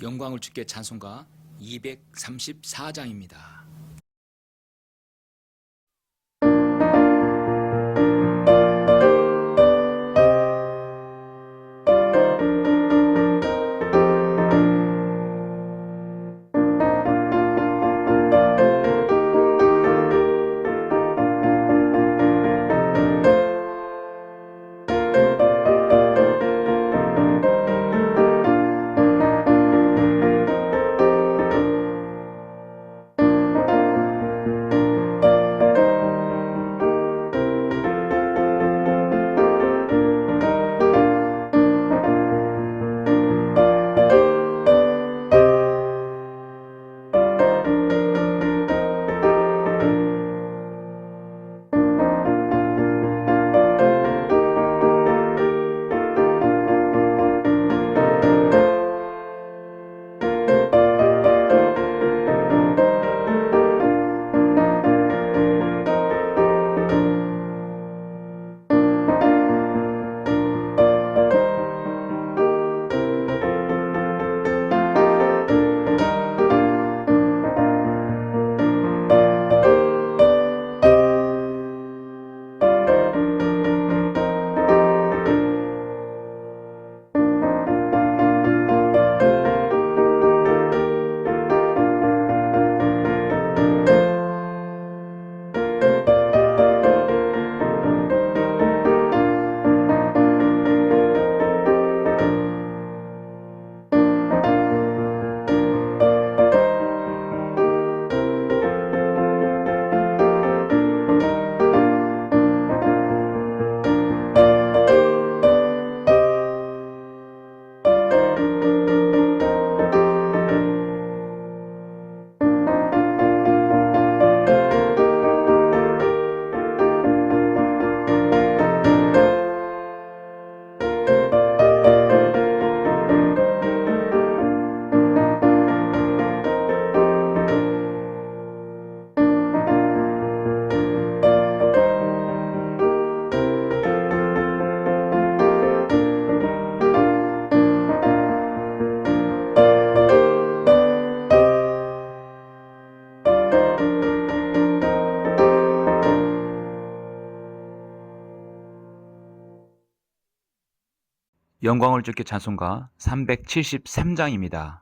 영광을 주께 찬송가 234장입니다. 영광을 주께 찬송가 373장입니다.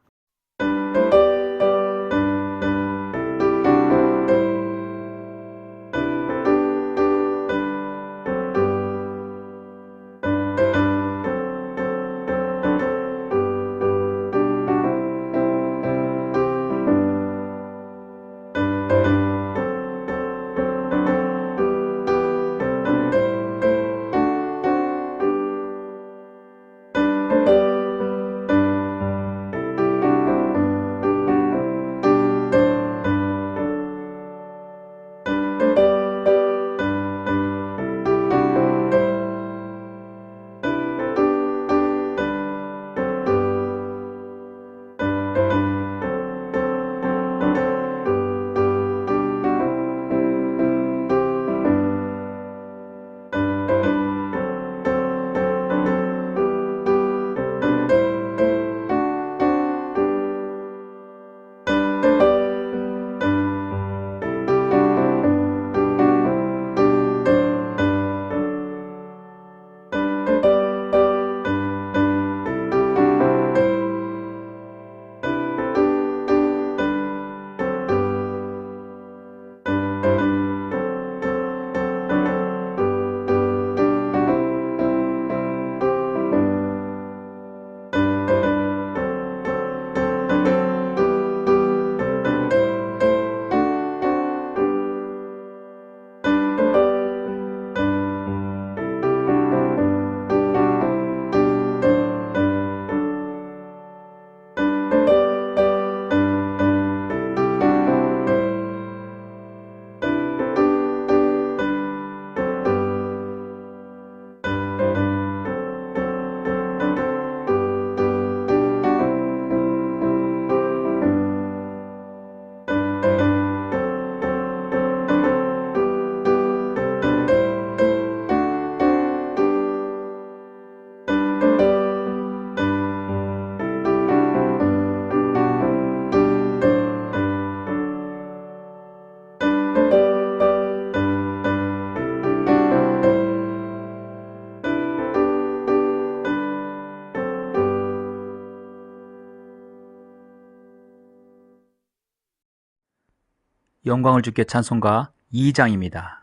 영광을 주께 찬송가 2장입니다.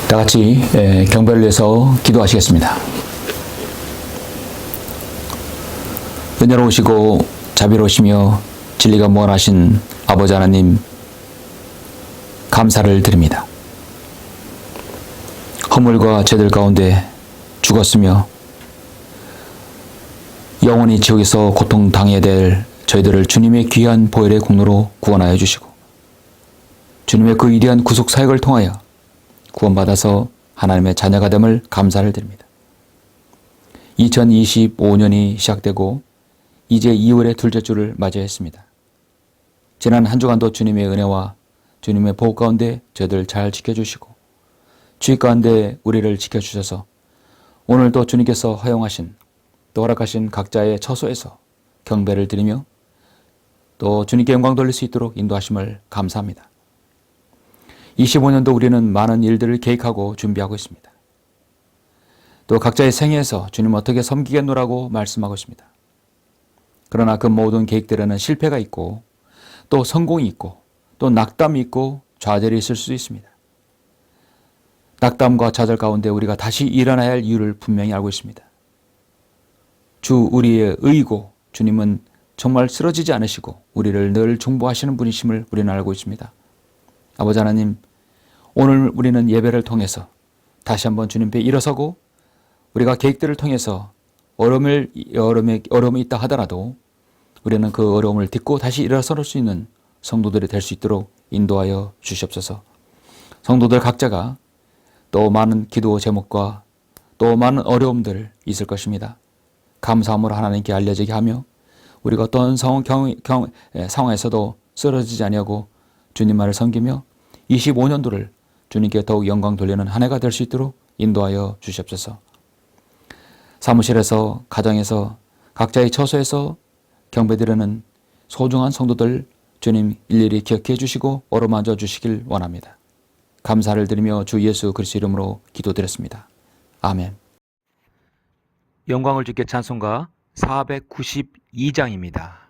다 같이 경배를 위해서 기도하시겠습니다. 은혜로우시고 자비로우시며 진리가 무한하신 아버지 하나님, 감사를 드립니다. 허물과 죄들 가운데 죽었으며 영원히 지옥에서 고통당해야 될 저희들을 주님의 귀한 보혈의 공로로 구원하여 주시고, 주님의 그 위대한 구속 사역을 통하여 구원받아서 하나님의 자녀가 됨을 감사를 드립니다. 2025년이 시작되고 이제 2월의 둘째 주를 맞이했습니다. 지난 한 주간도 주님의 은혜와 주님의 보호 가운데 저희들 잘 지켜주시고 주의 가운데 우리를 지켜주셔서 오늘도 주님께서 허용하신 또 허락하신 각자의 처소에서 경배를 드리며 또 주님께 영광 돌릴 수 있도록 인도하심을 감사합니다. 25년도 우리는 많은 일들을 계획하고 준비하고 있습니다. 또 각자의 생애에서 주님 어떻게 섬기겠노라고 말씀하고 있습니다. 그러나 그 모든 계획들에는 실패가 있고 또 성공이 있고 또 낙담이 있고 좌절이 있을 수 있습니다. 낙담과 좌절 가운데 우리가 다시 일어나야 할 이유를 분명히 알고 있습니다. 주 우리의 의이고 주님은 정말 쓰러지지 않으시고 우리를 늘 중보하시는 분이심을 우리는 알고 있습니다. 아버지 하나님, 오늘 우리는 예배를 통해서 다시 한번 주님 앞에 일어서고 우리가 계획들을 통해서 어려움이 있다 하더라도 우리는 그 어려움을 딛고 다시 일어설 수 있는 성도들이 될 수 있도록 인도하여 주시옵소서. 성도들 각자가 또 많은 기도 제목과 또 많은 어려움들 있을 것입니다. 감사함으로 하나님께 알려지게 하며 우리가 어떤 상황에서도 쓰러지지 아니하고 주님만을 섬기며 25년도를 주님께 더욱 영광 돌리는 한 해가 될 수 있도록 인도하여 주시옵소서. 사무실에서, 가정에서, 각자의 처소에서 경배드리는 소중한 성도들 주님 일일이 기억해 주시고 어루만져 주시길 원합니다. 감사를 드리며 주 예수 그리스도 이름으로 기도드렸습니다. 아멘. 영광을 주께 찬송가 492장입니다.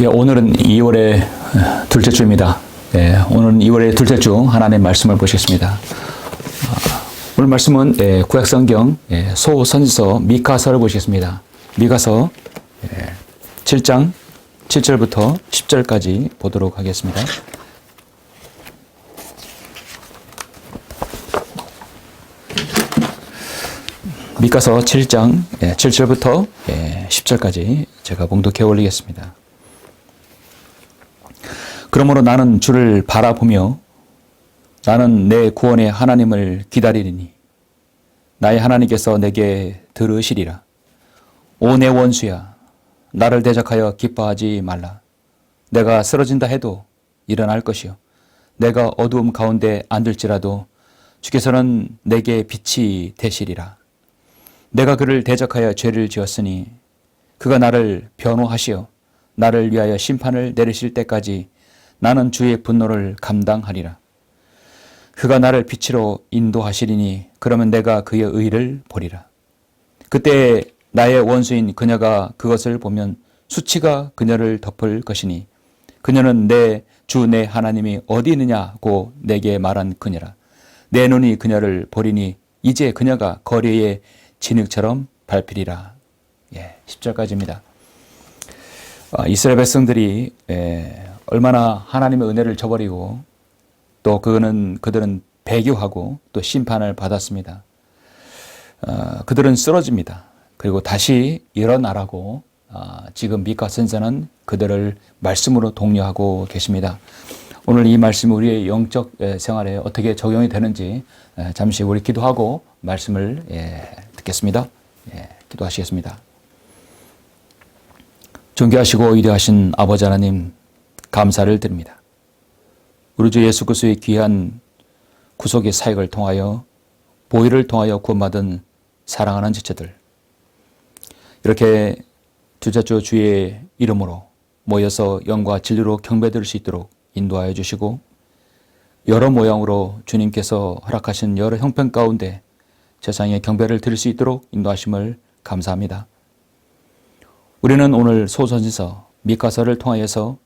예, 오늘은 2월의 둘째 주입니다. 예, 오늘은 2월의 둘째 주 하나님의 말씀을 보시겠습니다. 오늘 말씀은 구약성경 소선지서 미가서를 보시겠습니다. 미가서 7장 7절부터 10절까지 보도록 하겠습니다. 미가서 7장 7절부터 10절까지 제가 봉독해 올리겠습니다. 그러므로 나는 주를 바라보며 나는 내 구원의 하나님을 기다리리니 나의 하나님께서 내게 들으시리라. 오 내 원수야, 나를 대적하여 기뻐하지 말라. 내가 쓰러진다 해도 일어날 것이요 내가 어두움 가운데 앉을지라도 주께서는 내게 빛이 되시리라. 내가 그를 대적하여 죄를 지었으니 그가 나를 변호하시어 나를 위하여 심판을 내리실 때까지 나는 주의 분노를 감당하리라. 그가 나를 빛으로 인도하시리니 그러면 내가 그의 의를 보리라. 그때 나의 원수인 그녀가 그것을 보면 수치가 그녀를 덮을 것이니 그녀는 내 주 내 하나님이 어디 있느냐고 내게 말한 그녀라. 내 눈이 그녀를 보리니 이제 그녀가 거리의 진흙처럼 밟히리라. 10절까지입니다. 이스라엘 백성들이 얼마나 하나님의 은혜를 저버리고 또 그들은 배교하고 또 심판을 받았습니다. 그들은 쓰러집니다. 그리고 다시 일어나라고 지금 미카 선생은 그들을 말씀으로 독려하고 계십니다. 오늘 이 말씀이 우리의 영적 생활에 어떻게 적용이 되는지 잠시 우리 기도하고 말씀을 듣겠습니다. 기도하시겠습니다. 존귀하시고 위대하신 아버지 하나님, 감사를 드립니다. 우리 주 예수 그리스도의 귀한 구속의 사역을 통하여 보혈을 통하여 구원받은 사랑하는 지체들, 이렇게 주자주 주의 이름으로 모여서 영과 진리로 경배드릴 수 있도록 인도하여 주시고, 여러 모양으로 주님께서 허락하신 여러 형편 가운데 세상에 경배를 드릴 수 있도록 인도하심을 감사합니다. 우리는 오늘 소선지서 미카서를 통하여서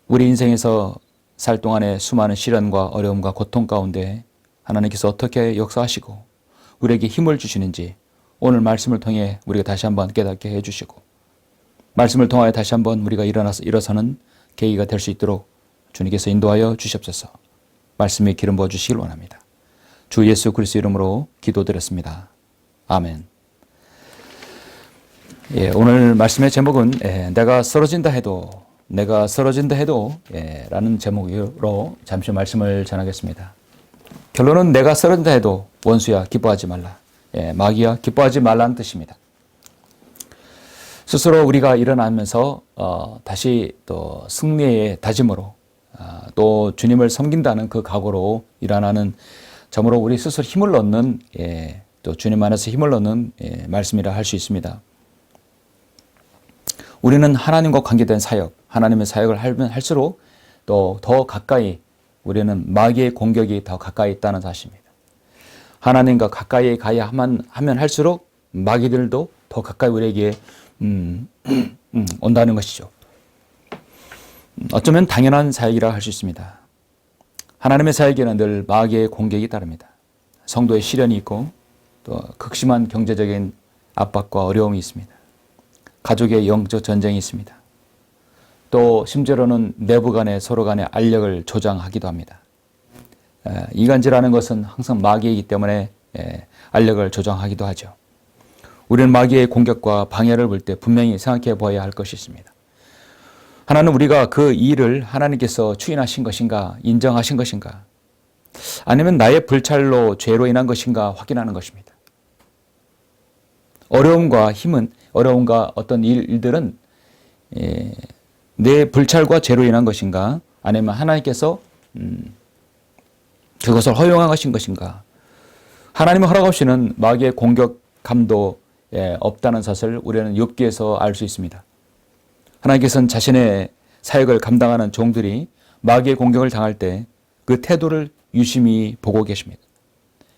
우리 인생에서 살 동안의 수많은 시련과 어려움과 고통 가운데 하나님께서 어떻게 역사하시고 우리에게 힘을 주시는지 오늘 말씀을 통해 우리가 다시 한번 깨닫게 해주시고, 말씀을 통하여 다시 한번 우리가 일어서는 계기가 될 수 있도록 주님께서 인도하여 주시옵소서. 말씀에 기름 부어 주시길 원합니다. 주 예수 그리스도 이름으로 기도드렸습니다. 아멘. 오늘 말씀의 제목은 내가 쓰러진다 해도 라는 제목으로 잠시 말씀을 전하겠습니다. 결론은 내가 쓰러진다 해도 원수야 기뻐하지 말라, 마귀야 기뻐하지 말라는 뜻입니다. 스스로 우리가 일어나면서 다시 또 승리의 다짐으로 또 주님을 섬긴다는 그 각오로 일어나는 점으로 우리 스스로 힘을 얻는, 또 주님 안에서 힘을 얻는 말씀이라 할 수 있습니다. 우리는 하나님과 관계된 사역, 하나님의 사역을 하면 할수록 또 더 가까이, 우리는 마귀의 공격이 더 가까이 있다는 사실입니다. 하나님과 가까이 가야 하면 할수록 마귀들도 더 가까이 우리에게 온다는 것이죠. 어쩌면 당연한 사역이라 할 수 있습니다. 하나님의 사역에는 늘 마귀의 공격이 따릅니다. 성도의 시련이 있고 또 극심한 경제적인 압박과 어려움이 있습니다. 가족의 영적 전쟁이 있습니다. 또 심지어는 내부 간에 서로 간에 알력을 조장하기도 합니다. 이간질하는 것은 항상 마귀이기 때문에 알력을 조장하기도 하죠. 우리는 마귀의 공격과 방해를 볼 때 분명히 생각해 보아야 할 것이 있습니다. 하나는 우리가 그 일을 하나님께서 추인하신 것인가, 인정하신 것인가, 아니면 나의 불찰로 죄로 인한 것인가 확인하는 것입니다. 어려움과 어떤 일들은 내 불찰과 죄로 인한 것인가, 아니면 하나님께서 그것을 허용한 것인가. 하나님의 허락 없이는 마귀의 공격감도 없다는 사실을 우리는 욥기에서 알 수 있습니다. 하나님께서는 자신의 사역을 감당하는 종들이 마귀의 공격을 당할 때 그 태도를 유심히 보고 계십니다.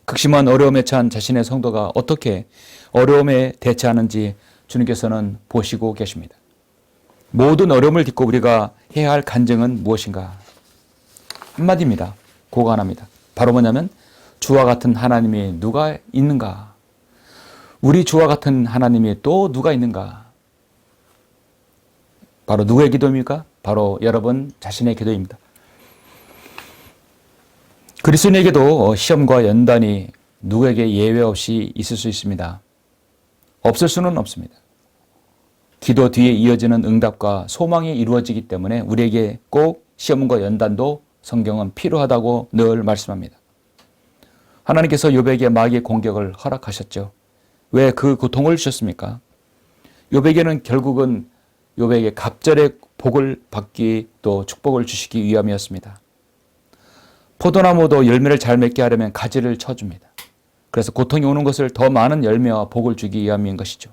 극심한 어려움에 처한 자신의 성도가 어떻게 어려움에 대처하는지 주님께서는 보시고 계십니다. 모든 어려움을 딛고 우리가 해야 할 간증은 무엇인가? 한마디입니다. 그거 하나입니다. 바로 뭐냐면 주와 같은 하나님이 누가 있는가? 우리 주와 같은 하나님이 또 누가 있는가? 바로 누구의 기도입니까? 바로 여러분 자신의 기도입니다. 그리스도인에게도 시험과 연단이 누구에게 예외 없이 있을 수 있습니다. 없을 수는 없습니다. 기도 뒤에 이어지는 응답과 소망이 이루어지기 때문에 우리에게 꼭 시험과 연단도 성경은 필요하다고 늘 말씀합니다. 하나님께서 욥에게 마귀의 공격을 허락하셨죠. 왜 그 고통을 주셨습니까? 욥에게는 결국은 욥에게 갑절의 복을 받기, 또 축복을 주시기 위함이었습니다. 포도나무도 열매를 잘 맺게 하려면 가지를 쳐줍니다. 그래서 고통이 오는 것을 더 많은 열매와 복을 주기 위함인 것이죠.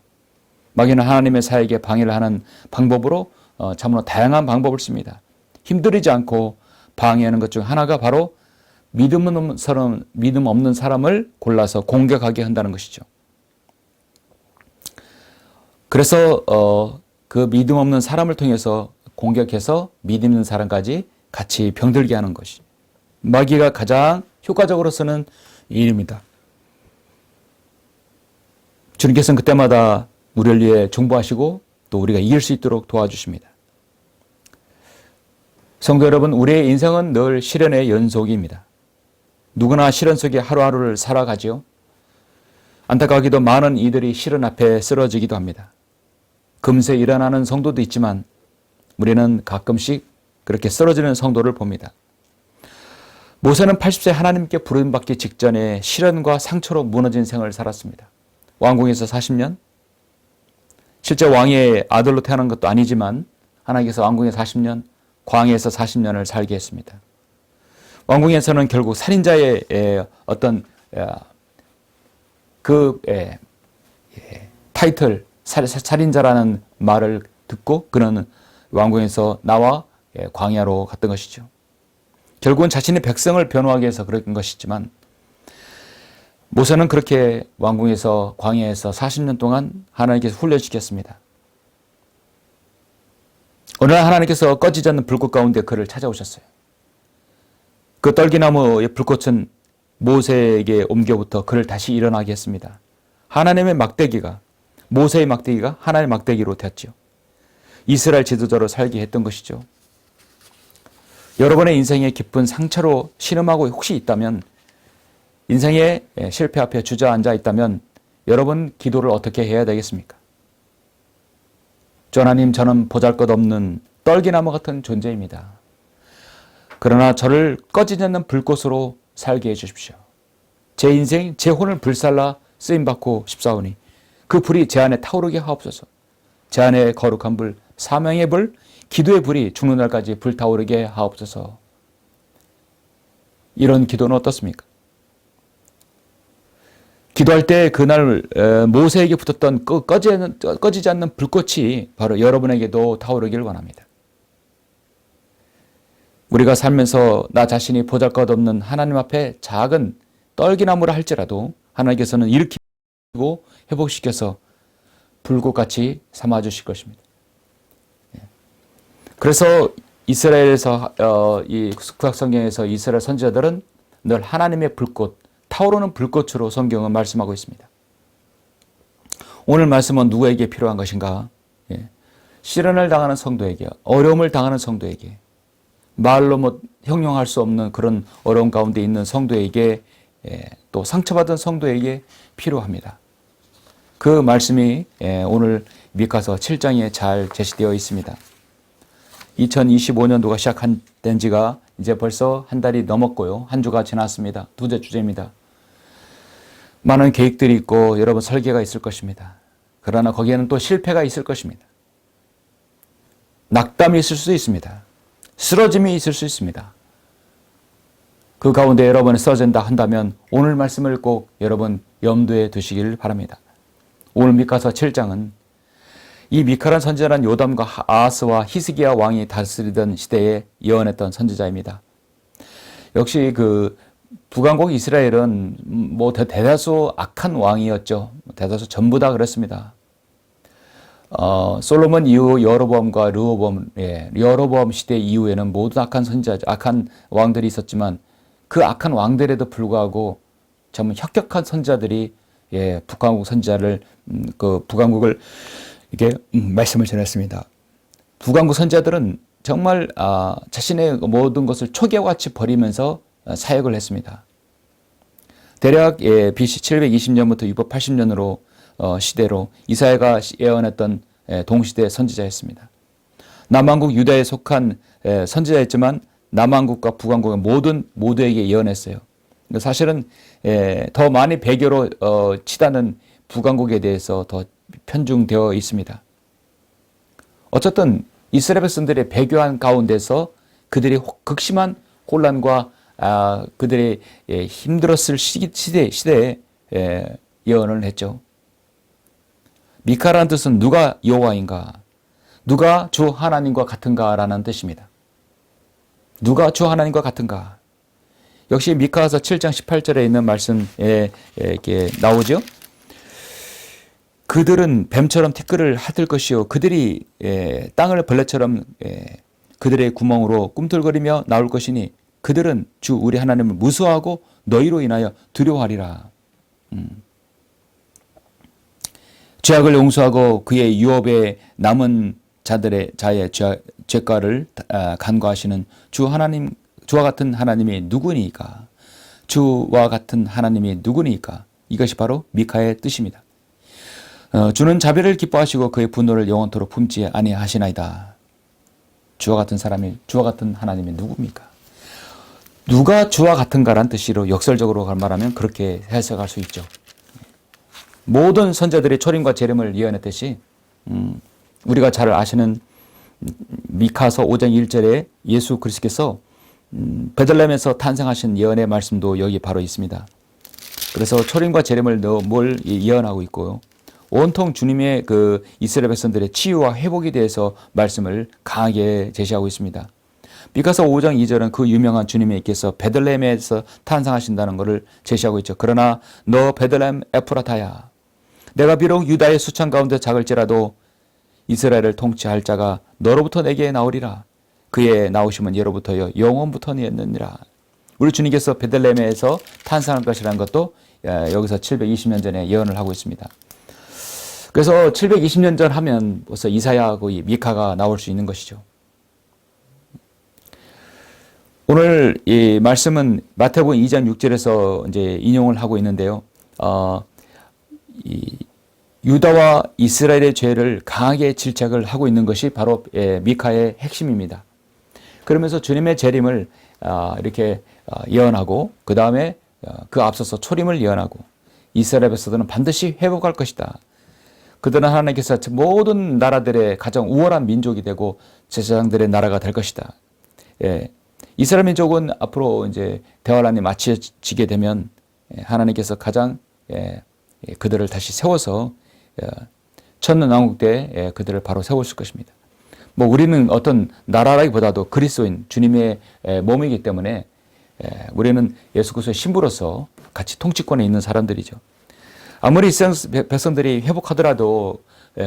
마귀는 하나님의 사역에 방해를 하는 방법으로 참으로 다양한 방법을 씁니다. 힘들이지 않고 방해하는 것 중 하나가 바로 믿음 없는 사람을 골라서 공격하게 한다는 것이죠. 그래서 그 믿음 없는 사람을 통해서 공격해서 믿음 있는 사람까지 같이 병들게 하는 것이 마귀가 가장 효과적으로 쓰는 일입니다. 주님께서는 그때마다 우리를 위해 중보하시고 또 우리가 이길 수 있도록 도와주십니다. 성도 여러분, 우리의 인생은 늘 시련의 연속입니다. 누구나 시련 속에 하루하루를 살아가지요. 안타까기도 많은 이들이 시련 앞에 쓰러지기도 합니다. 금세 일어나는 성도도 있지만 우리는 가끔씩 그렇게 쓰러지는 성도를 봅니다. 모세는 80세 하나님께 부름받기 직전에 시련과 상처로 무너진 생을 살았습니다. 왕궁에서 40년, 실제 왕의 아들로 태어난 것도 아니지만 하나님께서 왕궁에서 40년, 광야에서 40년을 살게 했습니다. 왕궁에서는 결국 살인자의 어떤 그 타이틀, 살인자라는 말을 듣고 그는 왕궁에서 나와 광야로 갔던 것이죠. 결국은 자신의 백성을 변호하기 위해서 그런 것이지만 모세는 그렇게 왕궁에서 광야에서 40년 동안 하나님께서 훈련시켰습니다. 어느 날 하나님께서 꺼지지 않는 불꽃 가운데 그를 찾아오셨어요. 그 떨기나무의 불꽃은 모세에게 옮겨부터 그를 다시 일어나게 했습니다. 하나님의 막대기가, 모세의 막대기가 하나님의 막대기로 되었죠. 이스라엘 지도자로 살게 했던 것이죠. 여러분의 인생에 깊은 상처로 신음하고 혹시 있다면, 인생의 실패 앞에 주저앉아 있다면 여러분 기도를 어떻게 해야 되겠습니까? 주 하나님, 저는 보잘것없는 떨기나무 같은 존재입니다. 그러나 저를 꺼지지 않는 불꽃으로 살게 해주십시오. 제 인생, 제 혼을 불살라 쓰임받고 싶사오니 그 불이 제 안에 타오르게 하옵소서. 제 안에 거룩한 불, 사명의 불, 기도의 불이 죽는 날까지 불타오르게 하옵소서. 이런 기도는 어떻습니까? 기도할 때 그날 모세에게 붙었던 꺼지지 않는 불꽃이 바로 여러분에게도 타오르길 원합니다. 우리가 살면서 나 자신이 보잘것없는 하나님 앞에 작은 떨기나무라 할지라도 하나님께서는 일으키고 회복시켜서 불꽃같이 삼아주실 것입니다. 그래서 이스라엘에서 이 구약 성경에서 이스라엘 선지자들은 늘 하나님의 불꽃, 타오르는 불꽃으로 성경은 말씀하고 있습니다. 오늘 말씀은 누구에게 필요한 것인가? 시련을 당하는 성도에게, 어려움을 당하는 성도에게, 말로 형용할 수 없는 그런 어려움 가운데 있는 성도에게, 또 상처받은 성도에게 필요합니다. 그 말씀이 오늘 미가서 7장에 잘 제시되어 있습니다. 2025년도가 시작된 지가 이제 벌써 한 달이 넘었고요. 한 주가 지났습니다. 두째 주제입니다. 많은 계획들이 있고 여러분 설계가 있을 것입니다. 그러나 거기에는 또 실패가 있을 것입니다. 낙담이 있을 수 있습니다. 쓰러짐이 있을 수 있습니다. 그 가운데 여러분이 쓰러진다 한다면 오늘 말씀을 꼭 여러분 염두에 두시길 바랍니다. 오늘 미가서 7장은 이 미카란 선지자는 요담과 아하스와 히스기야 왕이 다스리던 시대에 예언했던 선지자입니다. 역시 그 북왕국 이스라엘은 뭐 대다수 악한 왕이었죠. 대다수 전부 다 그랬습니다. 솔로몬 이후 여로보암과 여로보암 시대 이후에는 모두 악한 왕들이 있었지만 그 악한 왕들에도 불구하고 정말 혁혁한 선지자들이 북왕국 선지자를 북왕국을 이렇게 말씀을 전했습니다. 북왕국 선지자들은 정말 자신의 모든 것을 초기와 같이 버리면서 사역을 했습니다. 대략 BC 720년부터 680년으로 시대로 이사야가 예언했던 동시대 선지자였습니다. 남왕국 유다에 속한 선지자였지만 남왕국과 북왕국의 모두에게 예언했어요. 사실은 더 많이 배교로 치닫는 북왕국에 대해서 더 편중되어 있습니다. 어쨌든 이스라엘 백성들의 배교한 가운데서 그들이 극심한 혼란과 그들의 힘들었을 시대에 예언을 했죠. 미카라는 뜻은 누가 여호와인가, 누가 주 하나님과 같은가라는 뜻입니다. 누가 주 하나님과 같은가. 역시 미카서 7장 18절에 있는 말씀에 이렇게 나오죠. 그들은 뱀처럼 티끌을 핥을 것이요 그들이 땅을 벌레처럼 그들의 구멍으로 꿈틀거리며 나올 것이니 그들은 주 우리 하나님을 무수하고 너희로 인하여 두려워하리라. 죄악을 용서하고 그의 유업에 남은 자의 죄가를 간과하시는 주와 같은 하나님이 누구니까? 주와 같은 하나님이 누구니까? 이것이 바로 미카의 뜻입니다. 주는 자비를 기뻐하시고 그의 분노를 영원토록 품지 아니하시나이다. 주와 같은 하나님이 누굽니까? 누가 주와 같은가란 뜻으로 역설적으로 말하면 그렇게 해석할 수 있죠. 모든 선자들이 초림과 재림을 예언했듯이 우리가 잘 아시는 미카서 5장 1절에 예수 그리스도께서 베들레헴에서 탄생하신 예언의 말씀도 여기 바로 있습니다. 그래서 초림과 재림을 뭘 예언하고 있고요. 온통 주님의 그 이스라엘 백성들의 치유와 회복에 대해서 말씀을 강하게 제시하고 있습니다. 미카서 5장 2절은 그 유명한 주님께서 베들레헴에서 탄생하신다는 것을 제시하고 있죠. 그러나 너 베들레헴 에프라타야, 내가 비록 유다의 수천 가운데 작을지라도 이스라엘을 통치할 자가 너로부터 내게 나오리라. 그의 나오심은 예로부터요 영원부터니였느니라. 우리 주님께서 베들레헴에서 탄생할 것이라는 것도 여기서 720년 전에 예언을 하고 있습니다. 그래서 720년 전 하면 벌써 이사야하고 미카가 나올 수 있는 것이죠. 오늘 이 말씀은 마태복음 2장 6절에서 이제 인용을 하고 있는데요. 이 유다와 이스라엘의 죄를 강하게 질책을 하고 있는 것이 바로 미카의 핵심입니다. 그러면서 주님의 재림을 이렇게 예언하고 그 다음에 그 앞서서 초림을 예언하고 이스라엘 백성들은 반드시 회복할 것이다. 그들은 하나님께서 모든 나라들의 가장 우월한 민족이 되고 제사장들의 나라가 될 것이다. 이스라엘 민족은 앞으로 이제 대환란이 마치게 되면 하나님께서 가장 그들을 다시 세워서 천년왕국 때 그들을 바로 세우실 것입니다. 뭐 우리는 어떤 나라라기보다도 그리스도인 주님의 몸이기 때문에 우리는 예수 그리스도의 신부로서 같이 통치권에 있는 사람들이죠. 아무리 이스라엘 백성들이 회복하더라도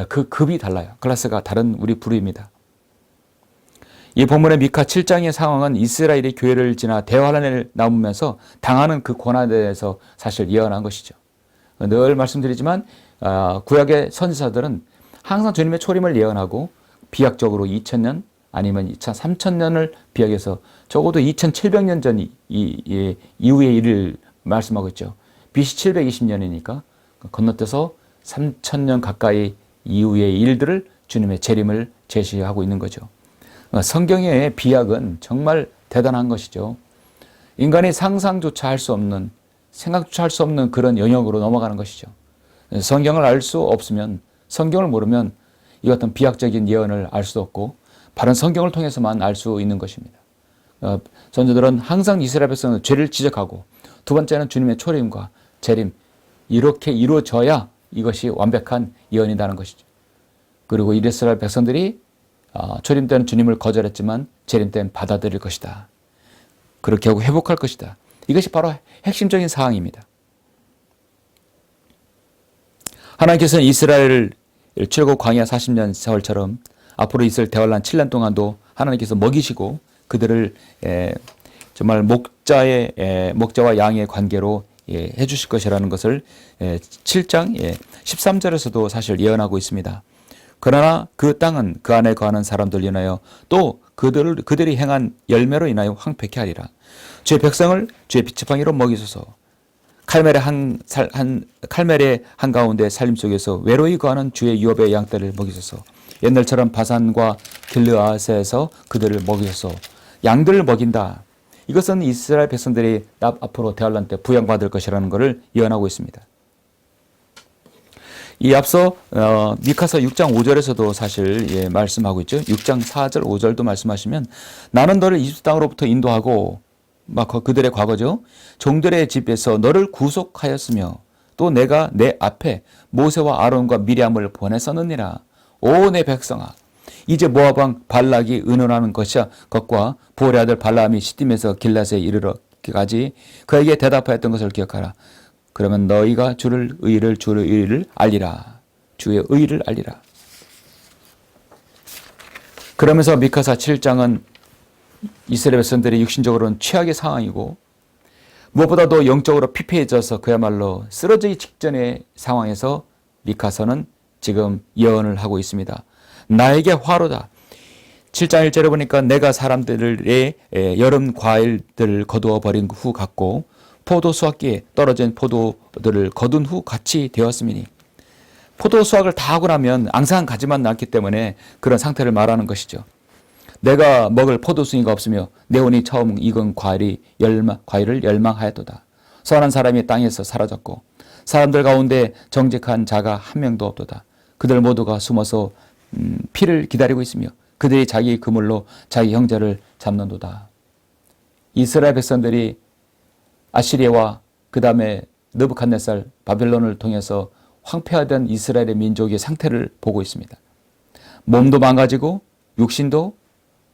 그 급이 달라요. 클래스가 다른 우리 부류입니다. 이 본문의 미카 7장의 상황은 이스라엘이 교회를 지나 대환란을 넘으면서 당하는 그 고난에 대해서 사실 예언한 것이죠. 늘 말씀드리지만 구약의 선지자들은 항상 주님의 초림을 예언하고 비약적으로 2000년 아니면 3000년을 비약해서 적어도 2700년 전 이후의 일을 말씀하고 있죠. BC 720년이니까 건너뛰어서 3000년 가까이 이후의 일들을 주님의 재림을 제시하고 있는 거죠. 성경의 비약은 정말 대단한 것이죠. 인간이 상상조차 할 수 없는, 생각조차 할 수 없는 그런 영역으로 넘어가는 것이죠. 성경을 알 수 없으면, 성경을 모르면 이 같은 비약적인 예언을 알 수 없고 바른 성경을 통해서만 알 수 있는 것입니다. 선조들은 항상 이스라엘 백성은 죄를 지적하고 두 번째는 주님의 초림과 재림 이렇게 이루어져야 이것이 완벽한 예언이라는 것이죠. 그리고 이스라엘 백성들이 초림 때는 주님을 거절했지만 재림 때는 받아들일 것이다. 그렇게 하고 회복할 것이다. 이것이 바로 핵심적인 사항입니다. 하나님께서는 이스라엘을 출애굽 광야 40년 세월처럼 앞으로 있을 대환란 7년 동안도 하나님께서 먹이시고 그들을 정말 목자와 양의 관계로 해주실 것이라는 것을 7장 13절에서도 사실 예언하고 있습니다. 그러나 그 땅은 그 안에 거하는 사람들 인하여 또 그들이 행한 열매로 인하여 황폐케 하리라. 주의 백성을 주의 지팡이로 먹이소서. 칼멜의 한가운데 살림 속에서 외로이 거하는 주의 유업의 양떼를 먹이소서. 옛날처럼 바산과 길르앗에서 그들을 먹이소서. 양들을 먹인다. 이것은 이스라엘 백성들이 앞으로 대환란 때 부양받을 것이라는 것을 예언하고 있습니다. 이 앞서 미카서 6장 5절에서도 사실 말씀하고 있죠. 6장 4절 5절도 말씀하시면 나는 너를 이집트 땅으로부터 인도하고 막 그들의 과거죠. 종들의 집에서 너를 구속하였으며 또 내가 내 앞에 모세와 아론과 미리암을 보냈었느니라. 오 내 백성아, 이제 모압 왕 발락이 의논하는 것과 보올의 아들 발라함이 시딤에서 길앗에 이르러까지 그에게 대답하였던 것을 기억하라. 그러면 너희가 주의 의를 알리라. 주의 의를 알리라. 그러면서 미카사 7장은 이스라엘 백성들이 육신적으로는 최악의 상황이고 무엇보다도 영적으로 피폐해져서 그야말로 쓰러지기 직전의 상황에서 미카서는 지금 예언을 하고 있습니다. 나에게 화로다. 7장 1절에 보니까 내가 사람들의 여름 과일들을 거두어 버린 후 같고 포도 수확기에 떨어진 포도들을 거둔 후 같이 되었음이니 포도 수확을 다 하고 나면 앙상한 가지만 남기 때문에 그런 상태를 말하는 것이죠. 내가 먹을 포도송이가 없으며 내 혼이 처음 익은 과일을 열망하였도다. 선한 사람이 땅에서 사라졌고 사람들 가운데 정직한 자가 한 명도 없도다. 그들 모두가 숨어서 피를 기다리고 있으며 그들이 자기 그물로 자기 형제를 잡는도다. 이스라엘 백성들이 아시리아와 그 다음에 느부갓네살 바벨론을 통해서 황폐화된 이스라엘의 민족의 상태를 보고 있습니다. 몸도 망가지고 육신도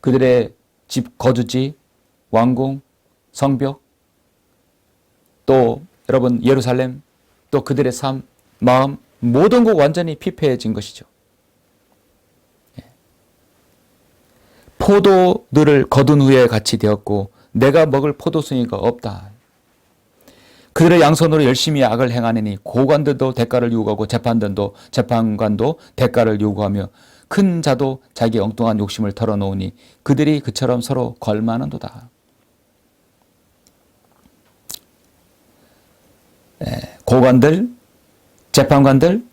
그들의 집 거주지, 왕궁, 성벽, 또 여러분 예루살렘, 또 그들의 삶, 마음 모든 것 완전히 피폐해진 것이죠. 포도들을 거둔 후에 같이 되었고 내가 먹을 포도송이가 없다. 그들의 양손으로 열심히 악을 행하느니 고관들도 대가를 요구하고 재판관도 대가를 요구하며 큰 자도 자기 엉뚱한 욕심을 털어놓으니 그들이 그처럼 서로 걸마는도다. 고관들, 재판관들,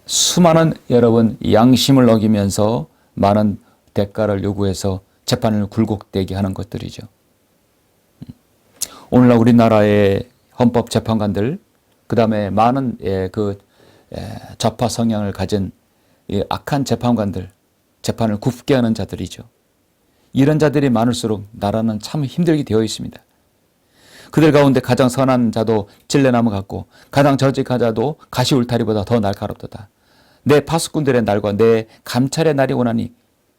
수많은 여러분 양심을 어기면서 많은 대가를 요구해서 재판을 굴곡되게 하는 것들이죠. 오늘날 우리나라의 헌법재판관들, 그 다음에 많은 좌파 성향을 가진 악한 재판관들, 재판을 굽게 하는 자들이죠. 이런 자들이 많을수록 나라는 참 힘들게 되어 있습니다. 그들 가운데 가장 선한 자도 질레나무 같고 가장 정직한 자도 가시 울타리보다 더 날카롭도다. 내 파수꾼들의 날과 내 감찰의 날이 오나니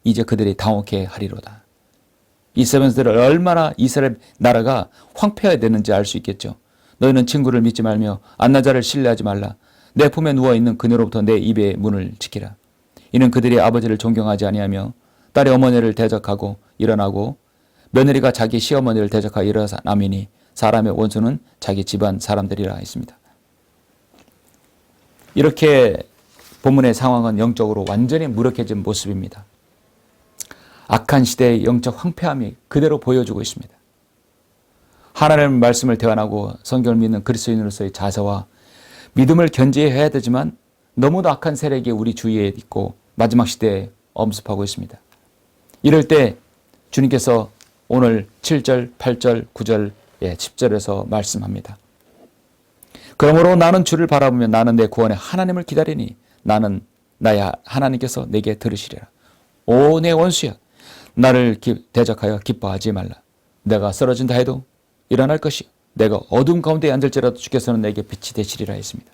이제 그들이 당혹해 하리로다. 이스라엘 백성들을 얼마나 이스라엘 나라가 황폐해야 되는지 알 수 있겠죠. 너희는 친구를 믿지 말며 안나자를 신뢰하지 말라. 내 품에 누워있는 그녀로부터 내 입의 문을 지키라. 이는 그들이 아버지를 존경하지 아니하며 딸이 어머니를 대적하고 일어나고 며느리가 자기 시어머니를 대적하여 일어남이니 사람의 원수는 자기 집안 사람들이라 했습니다. 이렇게 본문의 상황은 영적으로 완전히 무력해진 모습입니다. 악한 시대의 영적 황폐함이 그대로 보여주고 있습니다. 하나님의 말씀을 대환하고 성경을 믿는 그리스도인으로서의 자세와 믿음을 견지해야 되지만 너무도 악한 세력이 우리 주위에 있고 마지막 시대에 엄습하고 있습니다. 이럴 때 주님께서 오늘 7절, 8절, 9절, 10절에서 말씀합니다. 그러므로 나는 주를 바라보며 나는 내 구원의 하나님을 기다리니 나는 나의 하나님께서 내게 들으시리라. 오 내 원수야, 나를 대적하여 기뻐하지 말라. 내가 쓰러진다 해도 일어날 것이요 내가 어둠 가운데 앉을지라도 주께서는 내게 빛이 되시리라 했습니다.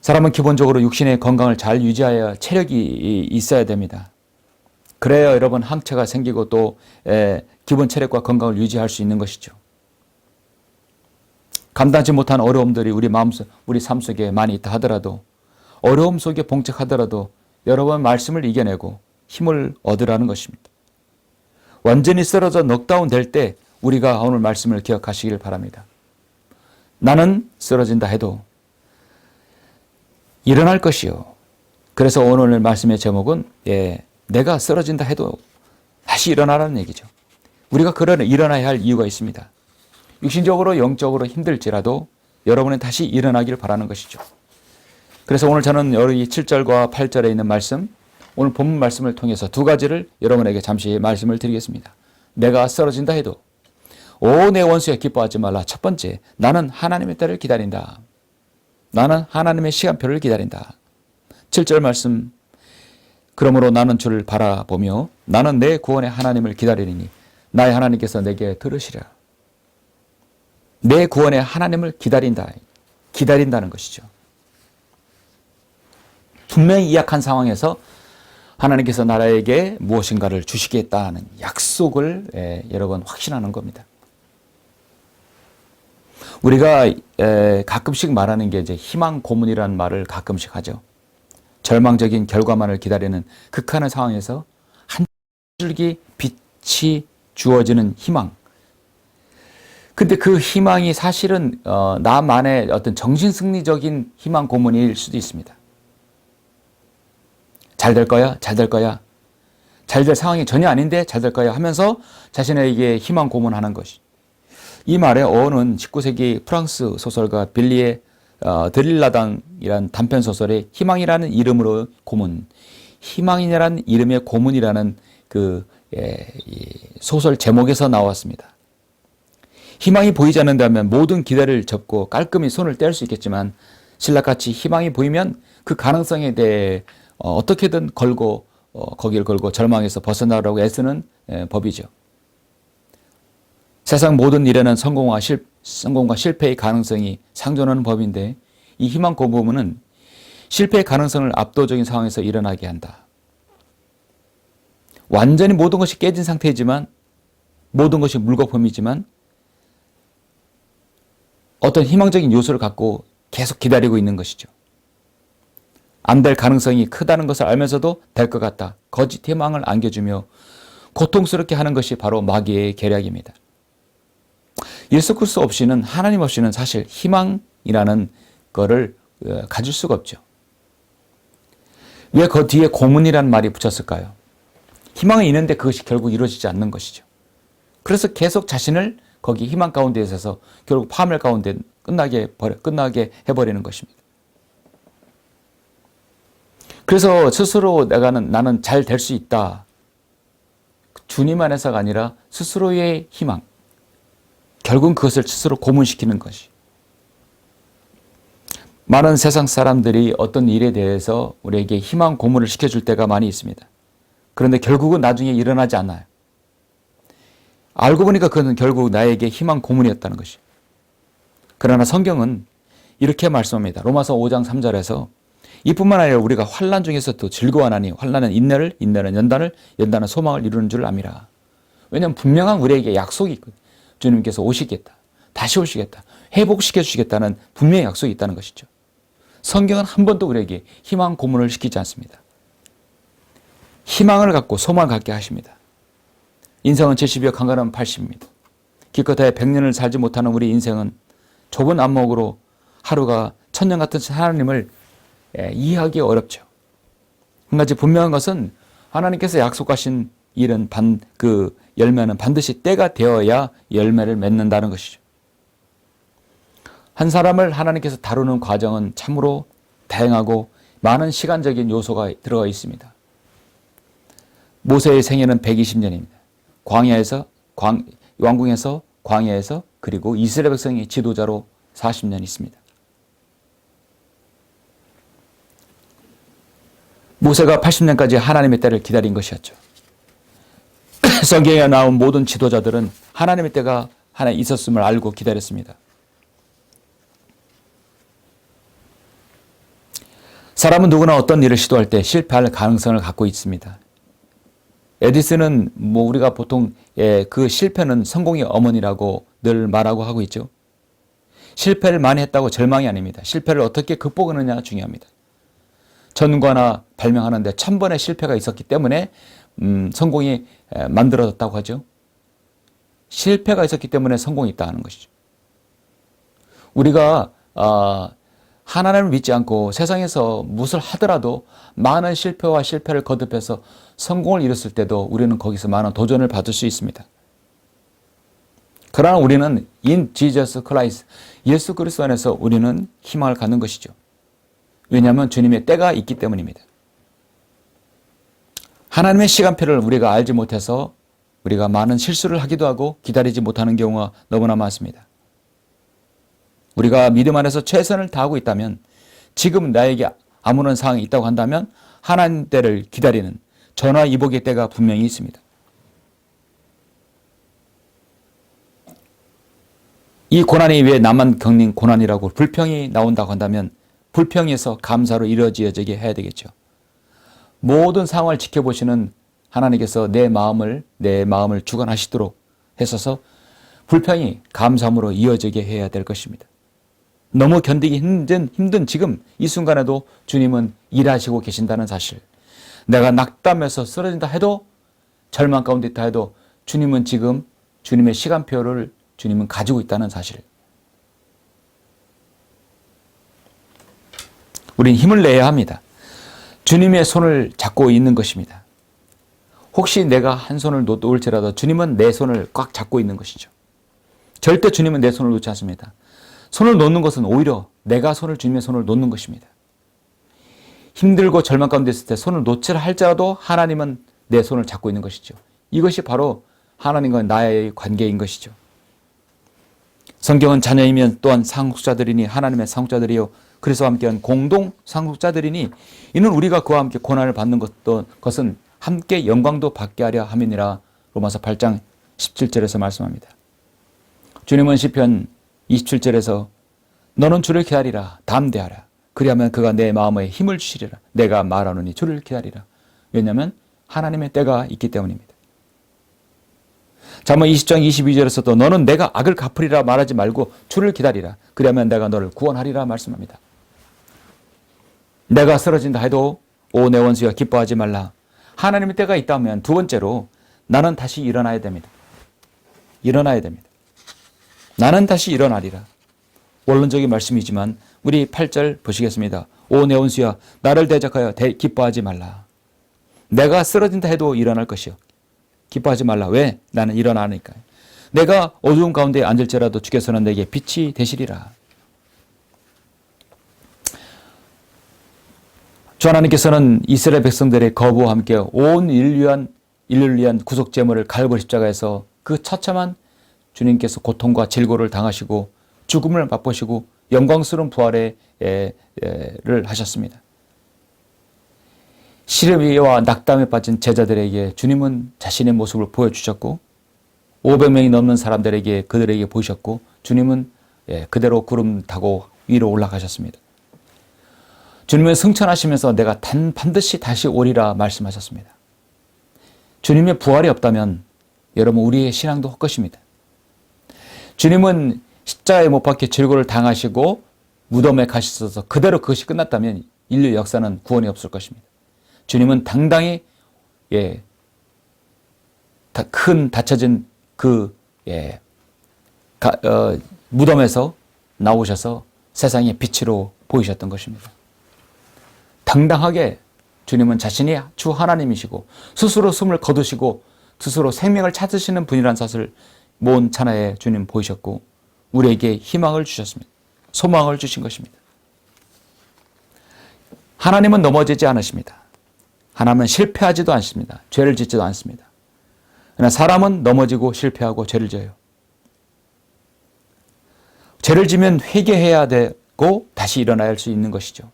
사람은 기본적으로 육신의 건강을 잘 유지하여 체력이 있어야 됩니다. 그래야 여러분 항체가 생기고 또 기본 체력과 건강을 유지할 수 있는 것이죠. 감당하지 못한 어려움들이 우리 삶 속에 많이 있다 하더라도 어려움 속에 봉착하더라도 여러분 말씀을 이겨내고 힘을 얻으라는 것입니다. 완전히 쓰러져 넉다운 될 때 우리가 오늘 말씀을 기억하시길 바랍니다. 나는 쓰러진다 해도 일어날 것이요. 그래서 오늘 말씀의 제목은 내가 쓰러진다 해도 다시 일어나라는 얘기죠. 우리가 일어나야 할 이유가 있습니다. 육신적으로 영적으로 힘들지라도 여러분은 다시 일어나길 바라는 것이죠. 그래서 오늘 저는 여기 7절과 8절에 있는 말씀, 오늘 본문 말씀을 통해서 두 가지를 여러분에게 잠시 말씀을 드리겠습니다. 내가 쓰러진다 해도 오 내 원수야 기뻐하지 말라. 첫 번째, 나는 하나님의 때를 기다린다. 나는 하나님의 시간표를 기다린다. 7절 말씀, 그러므로 나는 주를 바라보며 나는 내 구원의 하나님을 기다리니 나의 하나님께서 내게 들으시리라. 내 구원의 하나님을 기다린다는 것이죠. 분명히 이 약한 상황에서 하나님께서 나라에게 무엇인가를 주시겠다는 약속을 여러분 확신하는 겁니다. 우리가 가끔씩 말하는 게 이제 희망 고문이라는 말을 가끔씩 하죠. 절망적인 결과만을 기다리는 극한의 상황에서 한 줄기 빛이 주어지는 희망. 근데 그 희망이 사실은 나만의 어떤 정신승리적인 희망 고문일 수도 있습니다. 잘 될 거야, 잘 될 거야. 잘 될 상황이 전혀 아닌데 잘 될 거야 하면서 자신에게 희망 고문하는 것이. 이 말의 어원은 19세기 프랑스 소설가 빌리의 드릴라당이란 단편 소설의 희망이라는 이름으로 고문, 희망이라는 이름의 고문이라는 이 소설 제목에서 나왔습니다. 희망이 보이지 않는다면 모든 기대를 접고 깔끔히 손을 뗄 수 있겠지만 신라같이 희망이 보이면 그 가능성에 대해 어떻게든 거기를 걸고 절망에서 벗어나려고 애쓰는 법이죠. 세상 모든 일에는 성공과 실패의 가능성이 상존하는 법인데 이 희망 고문은 실패의 가능성을 압도적인 상황에서 일어나게 한다. 완전히 모든 것이 깨진 상태이지만 모든 것이 물거품이지만 어떤 희망적인 요소를 갖고 계속 기다리고 있는 것이죠. 안 될 가능성이 크다는 것을 알면서도 될 것 같다. 거짓 희망을 안겨주며 고통스럽게 하는 것이 바로 마귀의 계략입니다. 예수 그리스도 없이는 하나님 없이는 사실 희망이라는 거를 가질 수가 없죠. 왜 그 뒤에 고문이라는 말이 붙였을까요? 희망이 있는데 그것이 결국 이루어지지 않는 것이죠. 그래서 계속 자신을 거기 희망 가운데 있어서 결국 파멸 가운데 끝나게 해버리는 것입니다. 그래서 스스로 나는 잘 될 수 있다. 주님 안에서가 아니라 스스로의 희망. 결국은 그것을 스스로 고문시키는 것이. 많은 세상 사람들이 어떤 일에 대해서 우리에게 희망 고문을 시켜줄 때가 많이 있습니다. 그런데 결국은 나중에 일어나지 않아요. 알고 보니까 그는 결국 나에게 희망 고문이었다는 것이. 그러나 성경은 이렇게 말씀합니다. 로마서 5장 3절에서 이뿐만 아니라 우리가 환난 중에서도 즐거워하나니 환난은 인내를, 인내는 연단은 소망을 이루는 줄 압니다. 왜냐하면 분명한 우리에게 약속이 있거든요. 주님께서 오시겠다. 다시 오시겠다. 회복시켜 주시겠다는 분명히 약속이 있다는 것이죠. 성경은 한 번도 우리에게 희망 고문을 시키지 않습니다. 희망을 갖고 소망을 갖게 하십니다. 인생은 70이요 강건은 80입니다. 기껏해야 100년을 살지 못하는 우리 인생은 좁은 안목으로 하루가 천년 같은 하나님을 이해하기 어렵죠. 한 가지 분명한 것은 하나님께서 약속하신 일은 그 열매는 반드시 때가 되어야 열매를 맺는다는 것이죠. 한 사람을 하나님께서 다루는 과정은 참으로 다양하고 많은 시간적인 요소가 들어가 있습니다. 모세의 생애는 120년입니다. 왕궁에서 광야에서 그리고 이스라엘 백성의 지도자로 40년 있습니다. 모세가 80년까지 하나님의 때를 기다린 것이었죠. 성경에 나온 모든 지도자들은 하나님의 때가 하나 있었음을 알고 기다렸습니다. 사람은 누구나 어떤 일을 시도할 때 실패할 가능성을 갖고 있습니다. 에디슨은 우리가 보통 그 실패는 성공의 어머니라고 늘 말하고 하고 있죠. 실패를 많이 했다고 절망이 아닙니다. 실패를 어떻게 극복하느냐 중요합니다. 전과나 발명하는데 1000번의 실패가 있었기 때문에 성공이 만들어졌다고 하죠. 실패가 있었기 때문에 성공이 있다는 것이죠. 우리가 하나님을 믿지 않고 세상에서 무엇을 하더라도 많은 실패를 거듭해서 성공을 이뤘을 때도 우리는 거기서 많은 도전을 받을 수 있습니다. 그러나 우리는 in Jesus Christ, 예수 그리스도 안에서 우리는 희망을 갖는 것이죠. 왜냐하면 주님의 때가 있기 때문입니다. 하나님의 시간표를 우리가 알지 못해서 우리가 많은 실수를 하기도 하고 기다리지 못하는 경우가 너무나 많습니다. 우리가 믿음 안에서 최선을 다하고 있다면 지금 나에게 아무런 상황이 있다고 한다면 하나님 때를 기다리는 전화위복의 때가 분명히 있습니다. 이 고난이 왜 나만 겪는 고난이라고 불평이 나온다고 한다면 불평에서 감사로 이루어지게 해야 되겠죠. 모든 상황을 지켜보시는 하나님께서 내 마음을 주관하시도록 하셔서 불평이 감사함으로 이어지게 해야 될 것입니다. 너무 견디기 힘든 지금 이 순간에도 주님은 일하시고 계신다는 사실. 내가 낙담해서 쓰러진다 해도 절망 가운데 있다 해도 주님은 지금 주님의 시간표를 주님은 가지고 있다는 사실. 우린 힘을 내야 합니다. 주님의 손을 잡고 있는 것입니다. 혹시 내가 한 손을 놓을지라도 주님은 내 손을 꽉 잡고 있는 것이죠. 절대 주님은 내 손을 놓지 않습니다. 손을 놓는 것은 오히려 내가 주님의 손을 놓는 것입니다. 힘들고 절망 가운데 있을 때 손을 놓치라 할지라도 하나님은 내 손을 잡고 있는 것이죠. 이것이 바로 하나님과 나의 관계인 것이죠. 성경은 자녀이면 또한 상속자들이니 하나님의 상속자들이요 그리스도와 함께한 공동 상속자들이니 이는 우리가 그와 함께 고난을 받는 것은 함께 영광도 받게 하려 함이니라. 로마서 8장 17절에서 말씀합니다. 주님은 시편 27절에서 너는 주를 기다리라 담대하라 그리하면 그가 내 마음에 힘을 주시리라. 내가 말하노니 주를 기다리라. 왜냐하면 하나님의 때가 있기 때문입니다. 잠언 20장 22절에서도 너는 내가 악을 갚으리라 말하지 말고 주를 기다리라. 그러면 내가 너를 구원하리라 말씀합니다. 내가 쓰러진다 해도 오 내 원수여 기뻐하지 말라. 하나님의 때가 있다면 두 번째로 나는 다시 일어나야 됩니다. 일어나야 됩니다. 나는 다시 일어나리라. 원론적인 말씀이지만 우리 8절 보시겠습니다. 오 내 원수야 나를 대적하여 기뻐하지 말라. 내가 쓰러진다 해도 일어날 것이요. 기뻐하지 말라. 왜? 나는 일어나니까. 내가 어두운 가운데 앉을지라도 주께서는 내게 빛이 되시리라. 주 하나님께서는 이스라엘 백성들의 거부와 함께 온 인류를 위한 구속 제물을 갈보리 십자가에서 그 처참한 주님께서 고통과 질고를 당하시고 죽음을 맛보시고 영광스러운 부활을 하셨습니다. 시름이와 낙담에 빠진 제자들에게 주님은 자신의 모습을 보여주셨고 500명이 넘는 사람들에게 그들에게 보이셨고 주님은 그대로 구름 타고 위로 올라가셨습니다. 주님은 승천하시면서 내가 반드시 다시 오리라 말씀하셨습니다. 주님의 부활이 없다면 여러분 우리의 신앙도 헛것입니다. 주님은 십자가에 못 박혀 질고를 당하시고 무덤에 가셔서 그대로 그것이 끝났다면 인류 역사는 구원이 없을 것입니다. 주님은 당당히 큰 닫혀진 그 무덤에서 나오셔서 세상의 빛으로 보이셨던 것입니다. 당당하게 주님은 자신이 주 하나님이시고 스스로 숨을 거두시고 스스로 생명을 찾으시는 분이라는 사실을 모은 찬하에 주님 보이셨고 우리에게 희망을 주셨습니다. 소망을 주신 것입니다. 하나님은 넘어지지 않으십니다. 하나님은 실패하지도 않습니다. 죄를 짓지도 않습니다. 그러나 사람은 넘어지고 실패하고 죄를 져요. 죄를 지면 회개해야 되고 다시 일어나야 할 수 있는 것이죠.